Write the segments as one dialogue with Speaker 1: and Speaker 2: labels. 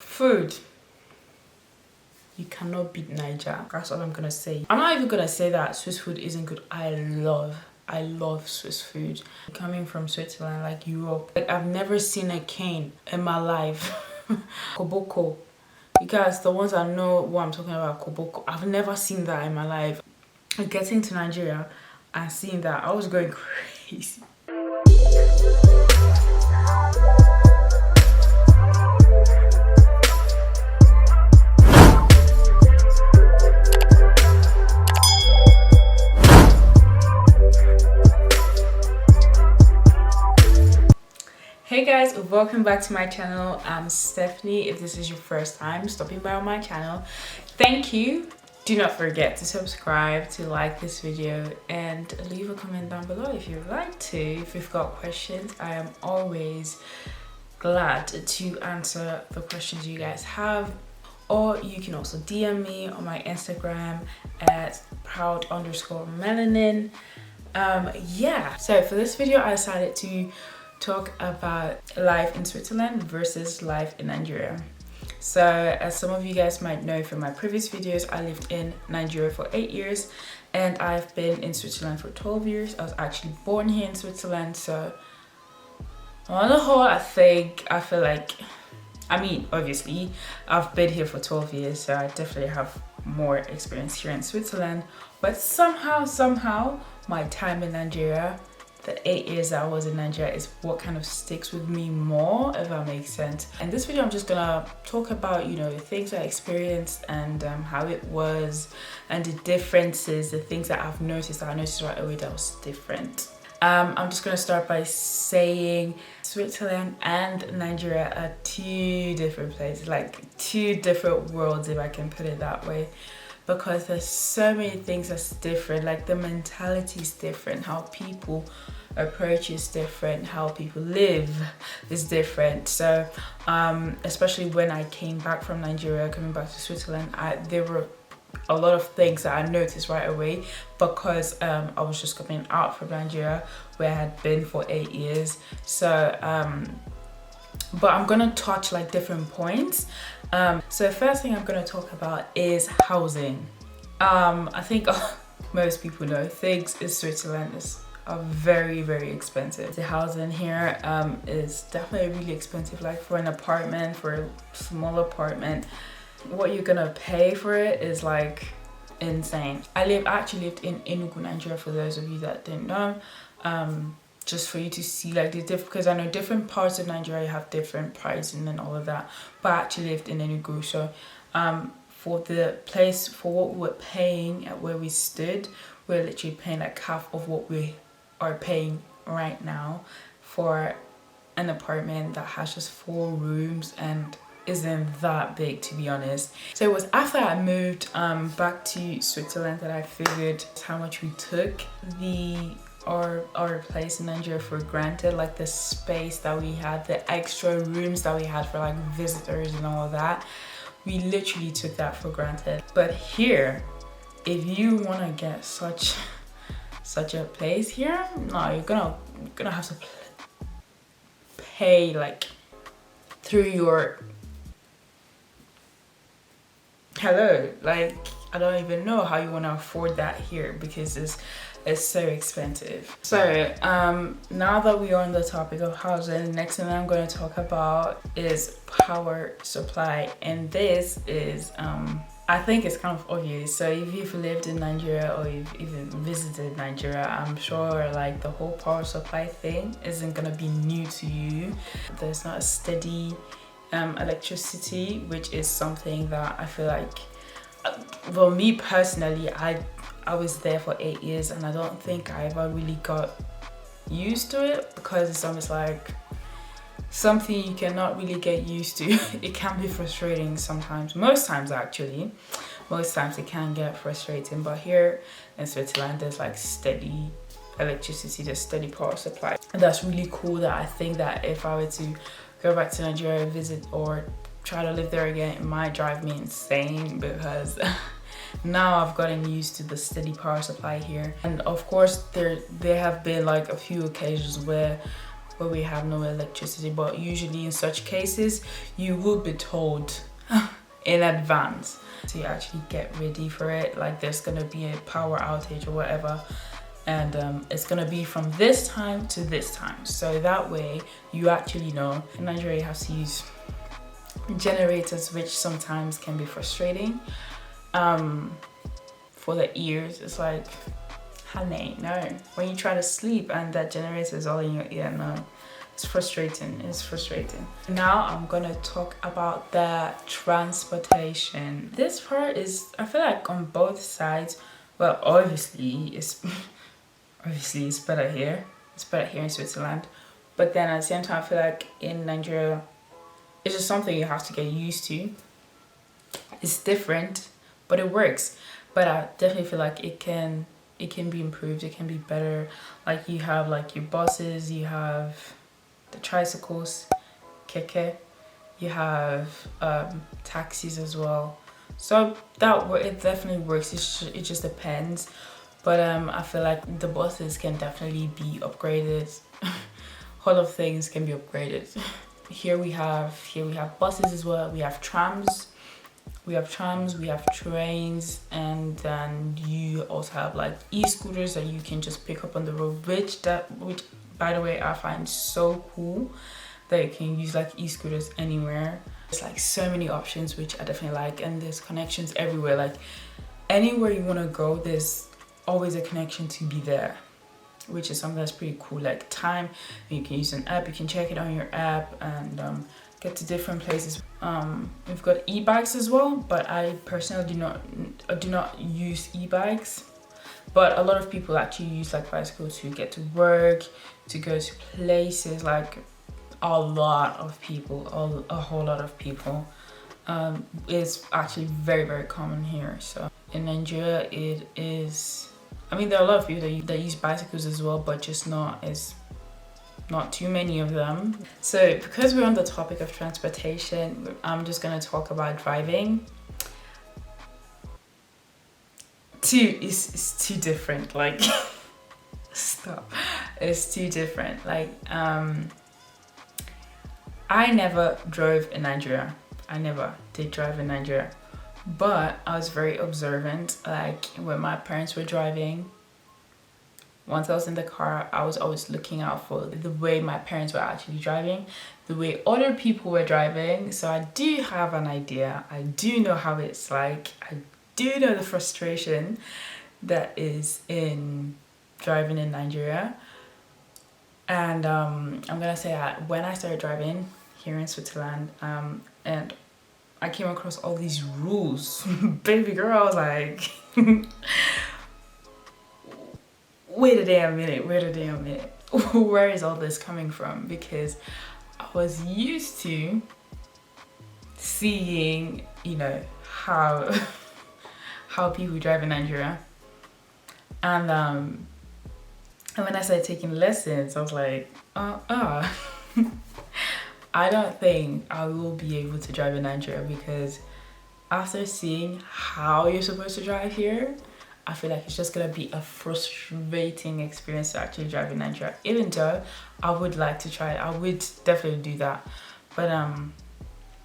Speaker 1: Food. You cannot beat Niger. That's all I'm gonna say. I'm not even gonna say that Swiss food isn't good. I love Swiss food. Coming from Switzerland, like Europe, like I've never seen a cane in my life. Koboko. You guys, the ones that know what I'm talking about, koboko. I've never seen that in my life. Getting to Nigeria and seeing that, I was going crazy. Hey guys, welcome back to my channel. I'm Stephanie. If this is your first time stopping by on my channel, thank you. Do not forget to subscribe, to like this video, and leave a comment down below if you'd like to. If you've got questions, I am always glad to answer the questions you guys have. Or you can also DM me on my Instagram at proud_melanin. Yeah, so for this video I decided to talk about life in Switzerland versus life in Nigeria. So as some of you guys might know from my previous videos, I lived in Nigeria for 8 years and I've been in Switzerland for 12 years. I was actually born here in Switzerland, so on the whole I feel like, I mean, obviously I've been here for 12 years, so I definitely have more experience here in Switzerland, but somehow my time in Nigeria, the 8 years that I was in Nigeria, is what kind of sticks with me more, if that makes sense. In this video I'm just gonna talk about, you know, the things I experienced and how it was, and the differences, the things that I've noticed that I noticed right away that was different. I'm just gonna start by saying Switzerland and Nigeria are two different places, like two different worlds, if I can put it that way, because there's so many things that's different. Like the mentality is different, how people approach is different, how people live is different. So especially when I came back from Nigeria, coming back to Switzerland, there were a lot of things that I noticed right away, because I was just coming out from Nigeria where I had been for 8 years. So but I'm gonna touch like different points. So the first thing I'm gonna talk about is housing. I think most people know things in Switzerland are very expensive. The housing here is definitely really expensive. Like for an apartment, for a small apartment, what you're gonna pay for it is like insane. I actually lived in Enugu, Nigeria, for those of you that didn't know. Just for you to see like the different, because I know different parts of Nigeria have different pricing and all of that, but I actually lived in Enugu. So for the place, for what we were paying at where we stood, we're literally paying like half of what we are paying right now for an apartment that has just 4 rooms and isn't that big, to be honest. So it was after I moved back to Switzerland that I figured how much we took our place in Nigeria for granted, like the space that we had, the extra rooms that we had for like visitors and all of that. We literally took that for granted. But here, if you want to get such a place here, no, you're gonna have to pay like through your like I don't even know how you want to afford that here, because it's so expensive. So now that we are on the topic of housing, the next thing I'm going to talk about is power supply, and this is I think it's kind of obvious. So if you've lived in Nigeria or you've even visited Nigeria, I'm sure like the whole power supply thing isn't going to be new to you. There's not a steady electricity, which is something that I feel like, well, me personally, I was there for 8 years and I don't think I ever really got used to it, because it's almost like something you cannot really get used to. It can be frustrating sometimes, most times it can get frustrating, but here in Switzerland there's like steady electricity, there's steady power supply, and that's really cool. That I think that if I were to go back to Nigeria, visit or try to live there again, it might drive me insane, because now I've gotten used to the steady power supply here. And of course there have been like a few occasions where where we have no electricity. But usually in such cases, you will be told in advance to actually get ready for it. Like there's gonna be a power outage or whatever, and it's gonna be from this time to this time. So that way you actually know. In Nigeria, you have to use generators, which sometimes can be frustrating. For the ears, it's like, honey, no. When you try to sleep and that generator is all in your ear, no. It's frustrating. It's frustrating. Now I'm gonna talk about the transportation. This part is, I feel like on both sides. Well, obviously it's better here. It's better here in Switzerland. But then at the same time, I feel like in Nigeria, it's just something you have to get used to. It's different, but it works. But I definitely feel like it can be improved. It can be better. Like you have like your buses, you have the tricycles, keke, you have taxis as well. So it definitely works. It just depends. But I feel like the buses can definitely be upgraded. A whole lot of things can be upgraded. Here we have buses as well. We have trams. We have trains, and then you also have like e-scooters that you can just pick up on the road, which by the way I find so cool that you can use like e-scooters anywhere. There's like so many options, which I definitely like, and there's connections everywhere. Like anywhere you want to go, there's always a connection to be there, which is something that's pretty cool. Like time, you can use an app, you can check it on your app and get to different places. We've got e-bikes as well, but I personally do not use e-bikes. But a lot of people actually use like bicycles to get to work, to go to places. Like a whole lot of people. It's actually very, very common here. So in Nigeria, it is. I mean, there are a lot of people that use bicycles as well, but just not too many of them. So because we're on the topic of transportation, I'm just gonna talk about driving. It's too different. Like stop. It's too different. Like I never drove in Nigeria. I never did drive in Nigeria. But I was very observant. Like when my parents were driving, once I was in the car, I was always looking out for the way my parents were actually driving, the way other people were driving. So I do have an idea. I do know how it's like. I do know the frustration that is in driving in Nigeria. And I'm gonna say that when I started driving here in Switzerland, and I came across all these rules. Baby girl, I was like, wait a damn minute. Where is all this coming from? Because I was used to seeing, how people drive in Nigeria. And when I started taking lessons, I was like, I don't think I will be able to drive in Nigeria, because after seeing how you're supposed to drive here, I feel like it's just gonna be a frustrating experience to actually drive in Nigeria. Even though I would like to try it, I would definitely do that. But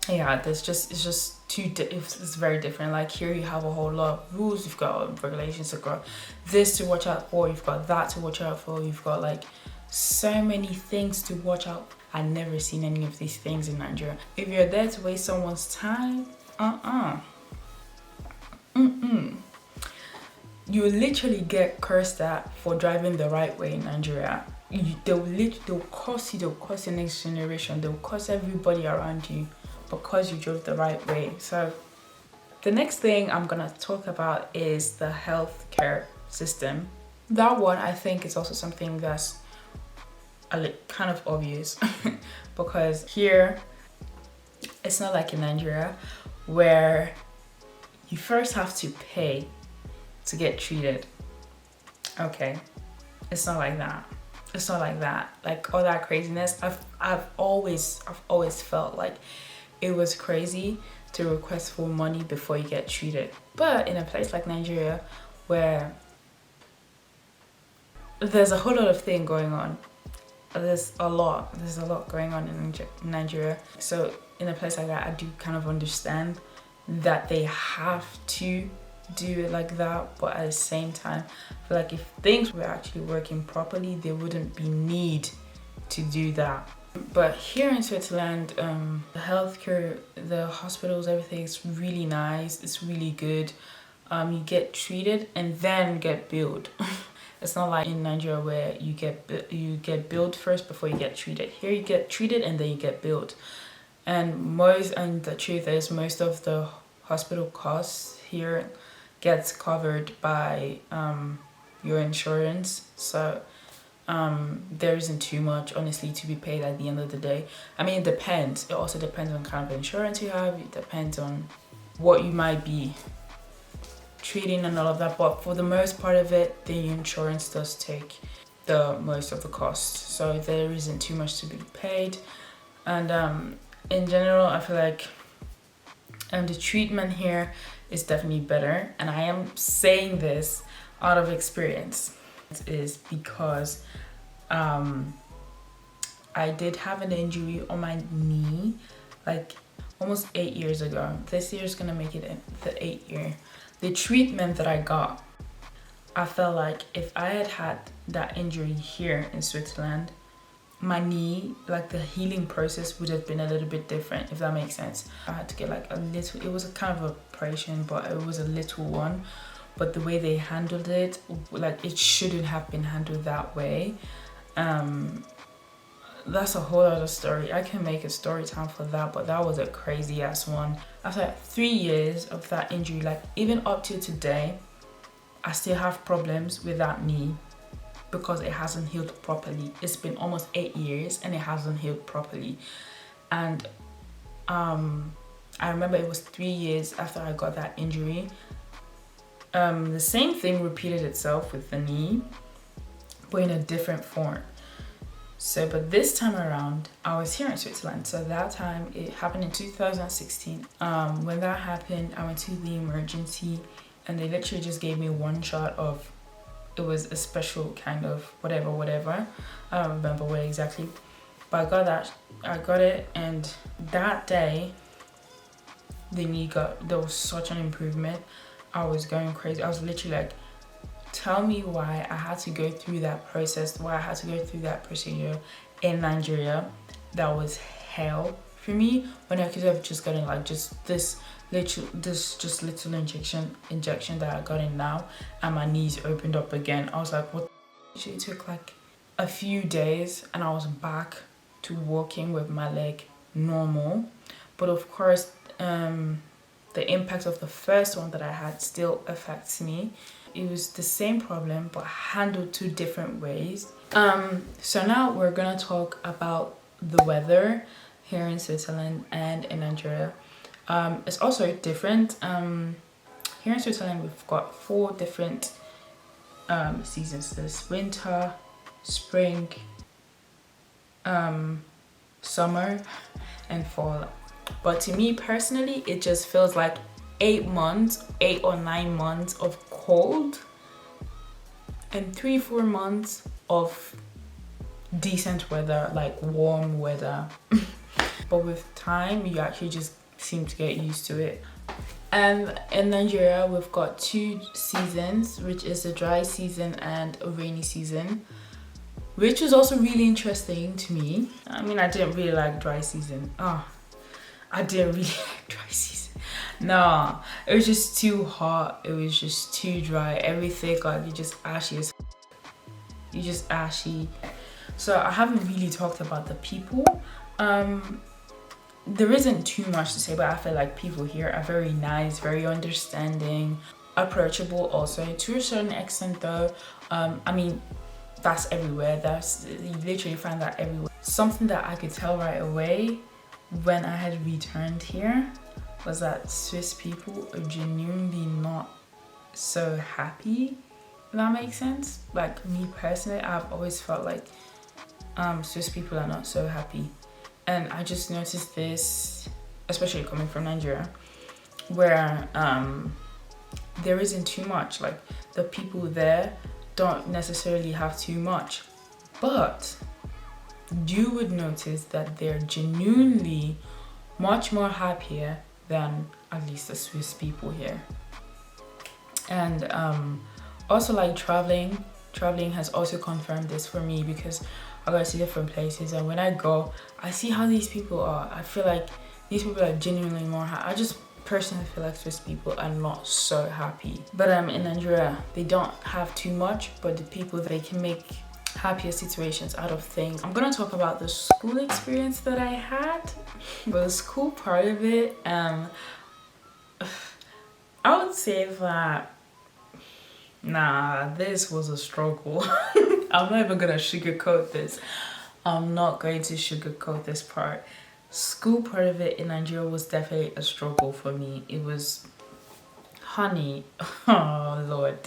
Speaker 1: yeah, it's very different. Like here you have a whole lot of rules, you've got regulations, you've got this to watch out for, you've got that to watch out for, you've got like so many things to watch out. I've never seen any of these things in Nigeria. If you're there to waste someone's time, you literally get cursed at for driving the right way in Nigeria. They'll curse you, they'll curse the next generation, they'll curse everybody around you because you drove the right way. So the next thing I'm gonna talk about is the healthcare system. That one, I think, is also something that's kind of obvious because here it's not like in Nigeria where you first have to pay to get treated. Okay, it's not like that. Like all that craziness, I've always felt like it was crazy to request for money before you get treated. But in a place like Nigeria where there's a whole lot of thing going on, there's a lot going on in Nigeria. So in a place like that, I do kind of understand that they have to do it like that, but at the same time, I feel like if things were actually working properly, there wouldn't be need to do that. But here in Switzerland, the healthcare, the hospitals, everything's really nice. It's really good. You get treated and then get billed. It's not like in Nigeria where you get billed first before you get treated. Here you get treated and then you get billed. And the truth is, most of the hospital costs here gets covered by your insurance. So there isn't too much, honestly, to be paid at the end of the day. I mean, it depends. It also depends on kind of insurance you have. It depends on what you might be treating and all of that. But for the most part of it, the insurance does take the most of the cost. So there isn't too much to be paid. And in general, I feel like the treatment here is definitely better. And I am saying this out of experience. Is because I did have an injury on my knee like almost 8 years ago. This year is gonna make it the 8th year. The treatment that I got, I felt like if I had had that injury here in Switzerland, my knee, like the healing process would have been a little bit different, if that makes sense. I had to get like a little, it was a kind of operation, but it was a little one. But the way they handled it, like it shouldn't have been handled that way. That's a whole other story. I can make a story time for that, but that was a crazy ass one. After 3 years of that injury, like even up till today, I still have problems with that knee because it hasn't healed properly. It's been almost 8 years and it hasn't healed properly. And I remember it was 3 years after I got that injury. The same thing repeated itself with the knee, but in a different form. So, but this time around, I was here in Switzerland. So that time, it happened in 2016. When that happened, I went to the emergency and they literally just gave me one shot of, it was a special kind of whatever. I don't remember what exactly, but I got it, and that day, there was such an improvement. I was going crazy. I was literally like, tell me why I had to go through that process, why I had to go through that procedure in Nigeria. That was hell for me, when I could have just gotten like just this little injection that I got in now, and my knees opened up again. I was like, what? It took like a few days and I was back to walking with my leg normal. But of course, the impact of the first one that I had still affects me. It was the same problem, but handled 2 different ways. So now we're gonna talk about the weather here in Switzerland and in Nigeria. It's also different. Here in Switzerland, we've got 4 different seasons. There's winter, spring, summer, and fall. But to me personally, it just feels like 8 or 9 months of cold and 3-4 months of decent weather, like warm weather. But with time, you actually just seem to get used to it. And in Nigeria, we've got 2 seasons, which is a dry season and a rainy season, which was also really interesting to me. I mean, I didn't really like dry season. I didn't really like dry season. No, it was just too hot. It was just too dry. Everything, like, you just ashy. So I haven't really talked about the people. There isn't too much to say, but I feel like people here are very nice, very understanding, approachable also to a certain extent though. I mean, that's everywhere. You literally find that everywhere. Something that I could tell right away when I had returned here was that Swiss people are genuinely not so happy, if that makes sense. Like me personally, I've always felt like Swiss people are not so happy. And I just noticed this, especially coming from Nigeria, where there isn't too much. Like the people there don't necessarily have too much. But you would notice that they're genuinely much more happier than at least the Swiss people here. And also, like, traveling has also confirmed this for me, because I go to different places, and when I go, I see how these people are. I feel like these people are genuinely more happy. I just personally feel like Swiss people are not so happy. But in Nigeria, they don't have too much, but the people, they can make happier situations out of things. I'm gonna talk about the school experience that I had. The school part of it, I would say that this was a struggle. I'm not even gonna sugarcoat this. I'm not going to sugarcoat this part. School part of it in Nigeria was definitely a struggle for me. It was, honey, oh Lord.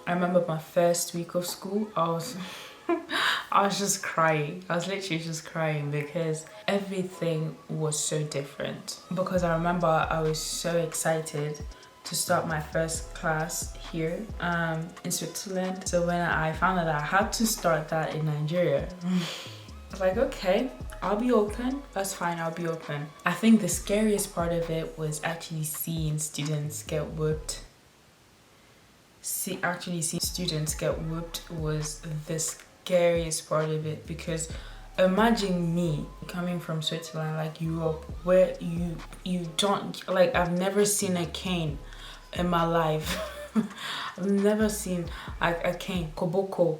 Speaker 1: I remember my first week of school, I was just crying. I was literally just crying because everything was so different. Because I remember I was so excited to start my first class here in Switzerland. So when I found out I had to start that in Nigeria, I was like, okay, I'll be open. That's fine, I'll be open. I think the scariest part of it was actually seeing students get whooped. Actually seeing students get whooped was the scariest part of it, because imagine me coming from Switzerland, like Europe, where you don't, like, I've never seen a cane in my life. I've never seen like a cane, koboko.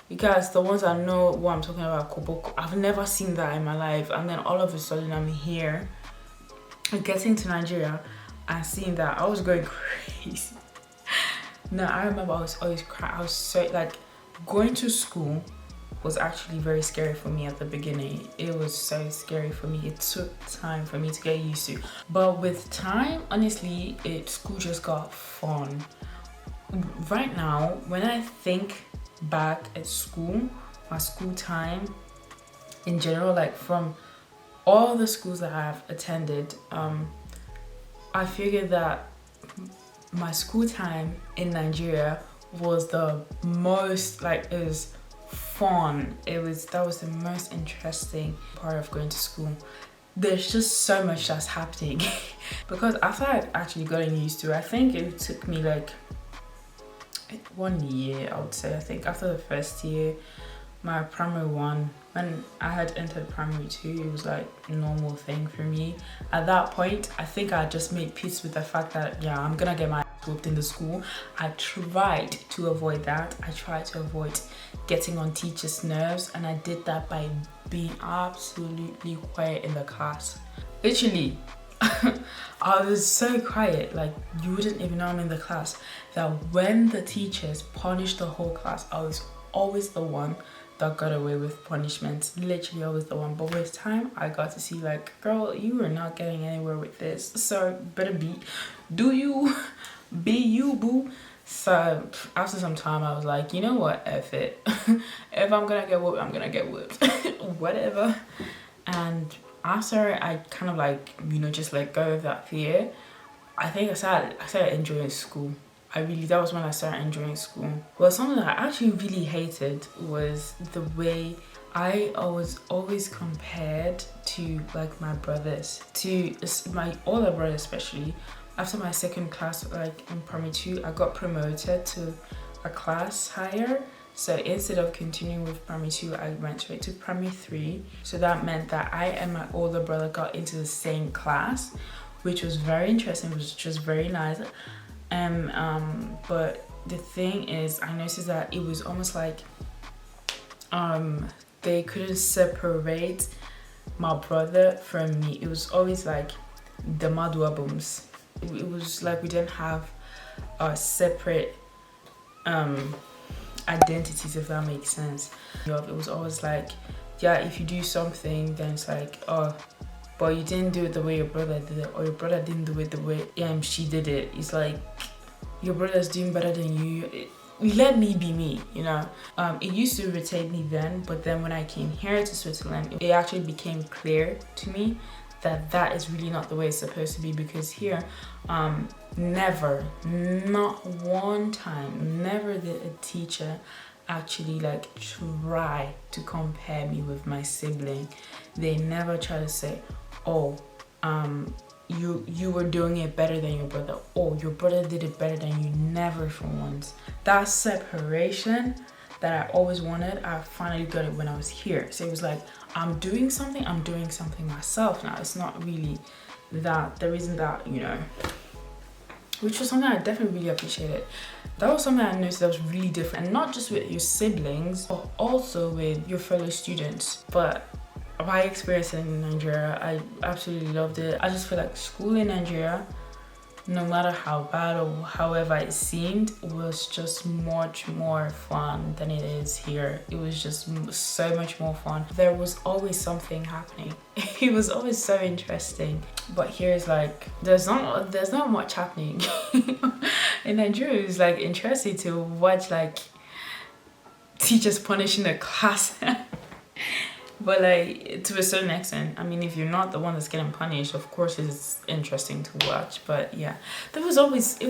Speaker 1: You guys, the ones that know what I'm talking about, koboko, I've never seen that in my life. And then all of a sudden I'm here, getting to Nigeria and seeing that. I was going crazy. No, I remember I was always crying. I was so, like, going to school was actually very scary for me at the beginning. It was so scary for me. It took time for me to get used to. But with time, honestly, school just got fun. Right now, when I think back at school, my school time in general, like from all the schools that I've attended, I figured that my school time in Nigeria was the most, like, it was fun. That was the most interesting part of going to school. There's just so much that's happening. Because after I've actually gotten used to it, I think it took me like 1 year, I would say. I think after the first year, my primary one, when I had entered primary 2, it was like a normal thing for me. At that point, I think I just made peace with the fact that, yeah, I'm gonna get my ass whooped in the school. I tried to avoid that. I tried to avoid getting on teachers' nerves, and I did that by being absolutely quiet in the class. Literally, I was so quiet, like, you wouldn't even know I'm in the class, that when the teachers punished the whole class, I was always the one that got away with punishments. Literally always the one. But with time, I got to see, like, girl, you are not getting anywhere with this, so better be you, boo. So after some time, I was like, you know what, F it. If I'm gonna get whooped, I'm gonna get whooped. Whatever. And after I kind of, like, you know, just let go of that fear, I think I started enjoying school. That was when I started enjoying school. Well, something that I actually really hated was the way I was always compared to, like, my brothers, to my older brother especially. After my second class, like in primary 2, I got promoted to a class higher. So instead of continuing with primary 2, I went straight to primary 3. So that meant that I and my older brother got into the same class, which was very interesting, which was just very nice. But the thing is, I noticed that it was almost like they couldn't separate my brother from me. It was always like the Madua booms. It was like we didn't have separate identities, if that makes sense. It was always like, yeah, if you do something, then it's like, oh, but you didn't do it the way your brother did it, or your brother didn't do it the way she did it. It's like, your brother's doing better than you. Let me be me, you know. It used to irritate me then, but then when I came here to Switzerland, it actually became clear to me that that is really not the way it's supposed to be. Because here, never, not one time, never did a teacher actually like try to compare me with my sibling. They never try to say, oh, you were doing it better than your brother. Oh, your brother did it better than you. Never for once. That separation that I always wanted, I finally got it when I was here. So it was like, I'm doing something myself now. It's not really that there isn't that, you know, which was something I definitely really appreciated. That was something I noticed that was really different, and not just with your siblings, but also with your fellow students. But my experience in Nigeria, I absolutely loved it. I just feel like school in Nigeria, no matter how bad or however it seemed, was just much more fun than it is here. It was just so much more fun. There was always something happening. It was always so interesting. But here it's like there's not much happening. In Nigeria, it's like interesting to watch like teachers punishing the class. But like to a certain extent, I mean, if you're not the one that's getting punished, of course it's interesting to watch. But yeah, it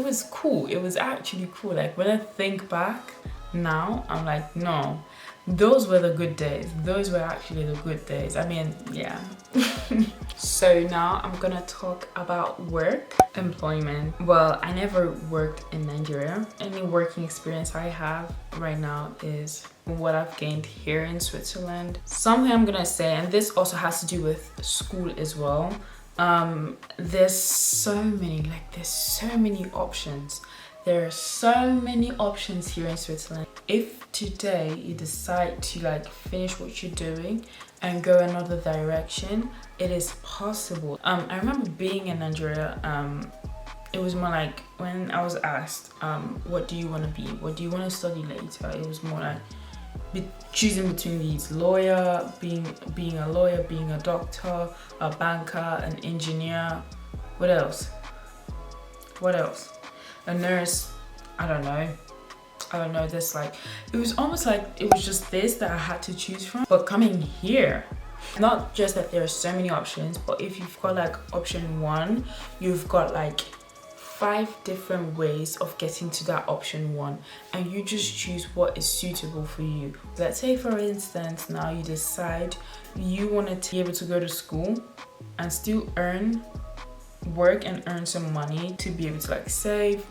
Speaker 1: was cool. It was actually cool. Like when I think back now, I'm like, no, those were the good days. Those were actually the good days. I mean, yeah. So now I'm gonna talk about work, employment. Well, I never worked in Nigeria. Any working experience I have right now is what I've gained here in Switzerland. Something I'm gonna say, and this also has to do with school as well. There's so many options. There are so many options here in Switzerland. If today you decide to like finish what you're doing and go another direction, it is possible. I remember being in Nigeria, it was more like when I was asked, what do you want to be? What do you want to study later? It was more like choosing between these being a lawyer, being a doctor, a banker, an engineer. What else? A nurse. I don't know. This like it was almost like it was just this that I had to choose from. But coming here, not just that there are so many options, but if you've got like option 1, you've got like 5 different ways of getting to that option 1, and you just choose what is suitable for you. Let's say for instance now you decide you wanted to be able to go to school and still work and earn some money to be able to like save,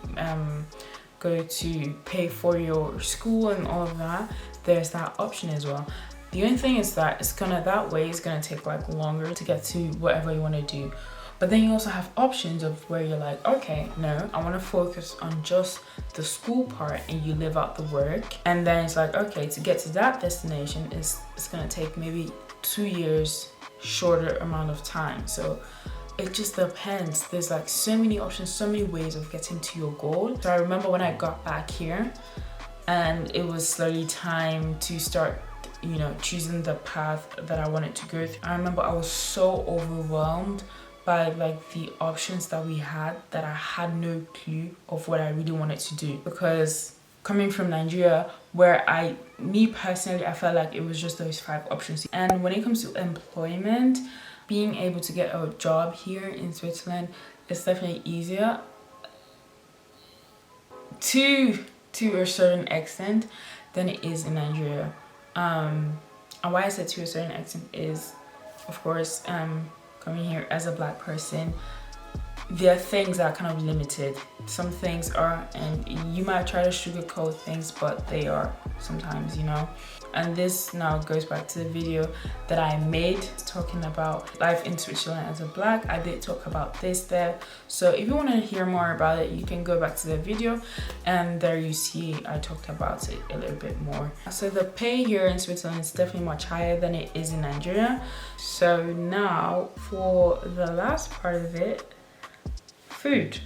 Speaker 1: go to pay for your school and all of that. There's that option as well. The only thing is that that way is gonna take like longer to get to whatever you want to do. But then you also have options of where you're like, okay, no, I want to focus on just the school part, and you live out the work. And then it's like, okay, to get to that destination it's gonna take maybe 2 years, shorter amount of time. So it just depends. There's like so many options, so many ways of getting to your goal. So I remember when I got back here and it was slowly time to start, you know, choosing the path that I wanted to go through. I remember I was so overwhelmed by like the options that we had that I had no clue of what I really wanted to do. Because coming from Nigeria, where me personally, I felt like it was just those 5 options. And when it comes to employment, being able to get a job here in Switzerland is definitely easier to a certain extent than it is in Nigeria. And why I said to a certain extent is, of course, coming here as a black person, there are things that are kind of limited. Some things are, and you might try to sugarcoat things, but they are sometimes, you know. And this now goes back to the video that I made talking about life in Switzerland as a black. I did talk about this there. So if you want to hear more about it, you can go back to the video, and there you see I talked about it a little bit more. So the pay here in Switzerland is definitely much higher than it is in Nigeria. So now for the last part of it, food.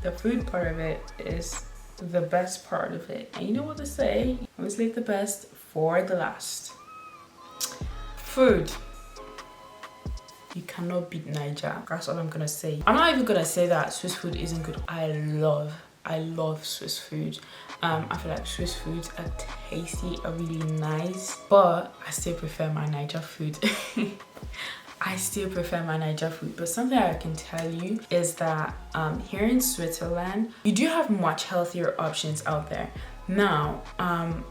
Speaker 1: The food part of it is the best part of it. And you know what they say, always leave the best for the last. Food. You cannot beat Niger. That's all I'm gonna say. I'm not even gonna say that Swiss food isn't good. I love Swiss food. I feel like Swiss foods are tasty, are really nice, but I still prefer my Niger food. I still prefer my Niger food. But something I can tell you is that here in Switzerland, you do have much healthier options out there. Now,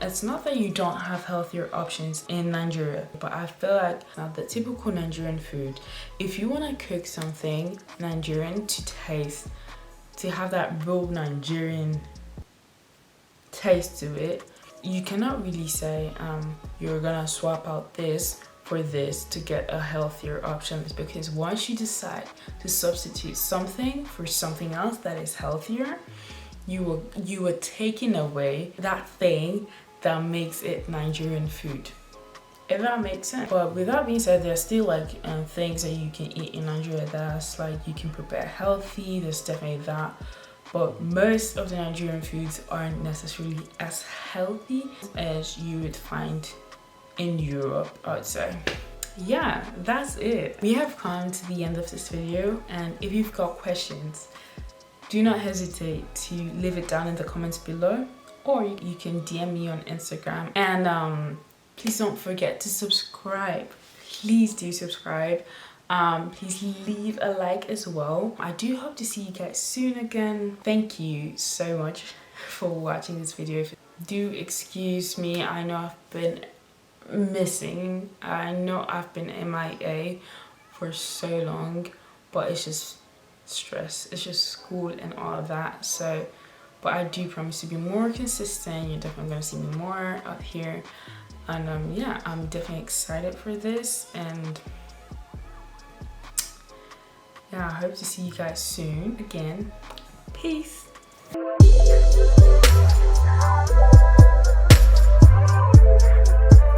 Speaker 1: it's not that you don't have healthier options in Nigeria, but I feel like now the typical Nigerian food, if you want to cook something Nigerian to taste, to have that real Nigerian taste to it, you cannot really say you're gonna swap out this for this to get a healthier option, because once you decide to substitute something for something else that is healthier, you are taking away that thing that makes it Nigerian food, if that makes sense. But with that being said, there's still like things that you can eat in Nigeria that's like you can prepare healthy. There's definitely that, but most of the Nigerian foods aren't necessarily as healthy as you would find in Europe, I would say. Yeah, that's it. We have come to the end of this video, and if you've got questions, do not hesitate to leave it down in the comments below, or you can DM me on Instagram. And please don't forget to subscribe. Please do subscribe. Please leave a like as well. I do hope to see you guys soon again. Thank you so much for watching this video. Do excuse me, I know I've been missing. I know I've been MIA for so long, but it's just stress, it's just school and all of that. So but I do promise to be more consistent. You're definitely gonna see me more out here, and yeah, I'm definitely excited for this, and yeah, I hope to see you guys soon again. Peace.